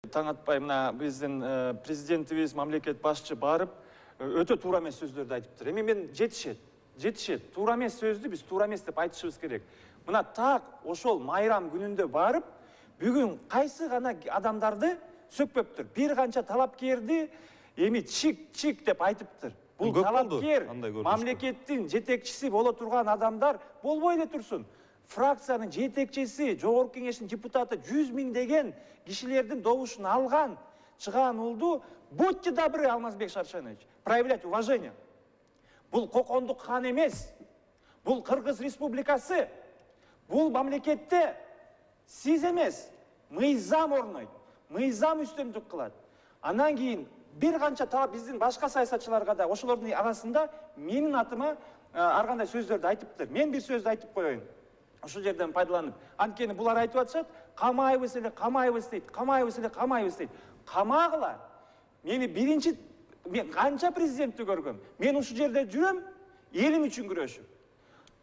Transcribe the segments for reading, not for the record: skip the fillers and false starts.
Таң атпай, мына биздин президентибиз, мамлекет башчы барып, өтө туура эмес сөздөрдү айтыптыр. Эми мен жетишет. Туура эмес сөздү биз туура эмес деп айтышыбыз керек. Мына так ошол майрам күнүндө барып, бүгүн кайсы гана адамдарды сөкпөптүр. Бир канча талапкерди эми чик деп айтыптыр. Бул талапкер мамлекеттин жетекчиси боло турган адамдар болбой эле турсун. Фракциянын жетекчиси, жогорку кеңештин депутаты 100 000 деген кишилердин добушун алган, чыган улду, будьте добры, Алмазбек Шаршенович, проявлять уважение. Бул кокондук хан эмес, бул Кыргыз Республикасы, бул мамлекетте сиз эмес, мыйзам орнойт, мыйзам үстөмдүк кылат. Андан кийин бир канча талап биздин башка саясатчыларга да ошолордун арасында менин атыма ар кандай сөздөрдү айтыптыр. Мен бир сөздү айтып коеюн. Ошол жерден пайдаланып, анткени булар айтып атышат, камайбыз эле, камайбыз дейт. Камагыла. Мени мен канча президентти көргөм. Мен ушул жерде жүрөм, элим үчүн күрөшүп.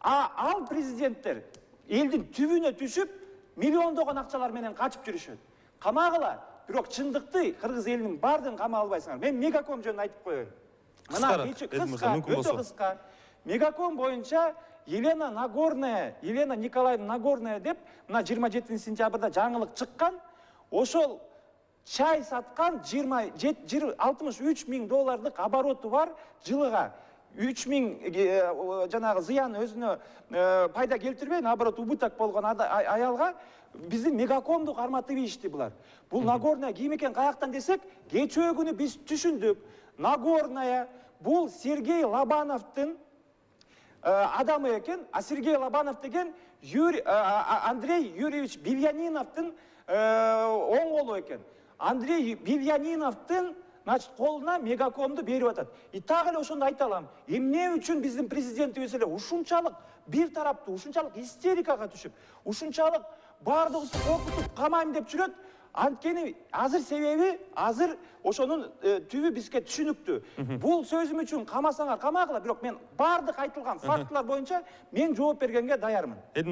Ал президенттер элдин түбүнө түшүп, миллиондогон акчалар менен качып жүрүшөт. Камагыла, бирок чындыкты кыргыз элинин бардын камай албайсыңар. Мен Мегаком жөнүндө айтып коеюн. Мына өтө кыска. Мегаком боюнча Елена Николаевна Нагорная деп, мына 27 сентябрда жаңылык чыккан, ошол чай саткан 63 000 доллардык обороту бар жылыга. 3 000 жанагы зыян өзүнө пайда келтирбей, наоборот убыток болгон аялга биздин Мегакомду карматып ийишти булар. Бул Нагорная ким экен, каяктан десек, кечээ күнү биз түшүндүк. Нагорная бул Сергей Лобановдун адамы экен, а Сергей Лобанов деген Андрей Юрьевич Бельяниновдун оң колу экен. Андрей Бельяниновдун колуна Мегакомду берип атат. И так эле ошондо айта алам. Эмне үчүн биздин президентибиз эле ушунчалык бир тараптуу, ушунчалык истерикага түшүп, ушунчалык бардыгыбызды коркутуп камайм деп жүрөт? Анткени азыр себеби, азыр ошонун түбү бизге түшүнүктүү. Бул сөзүм үчүн камасаңар камагыла, бирок мен бардык айтылган фактылар боюнча мен жооп бергенге даярмын.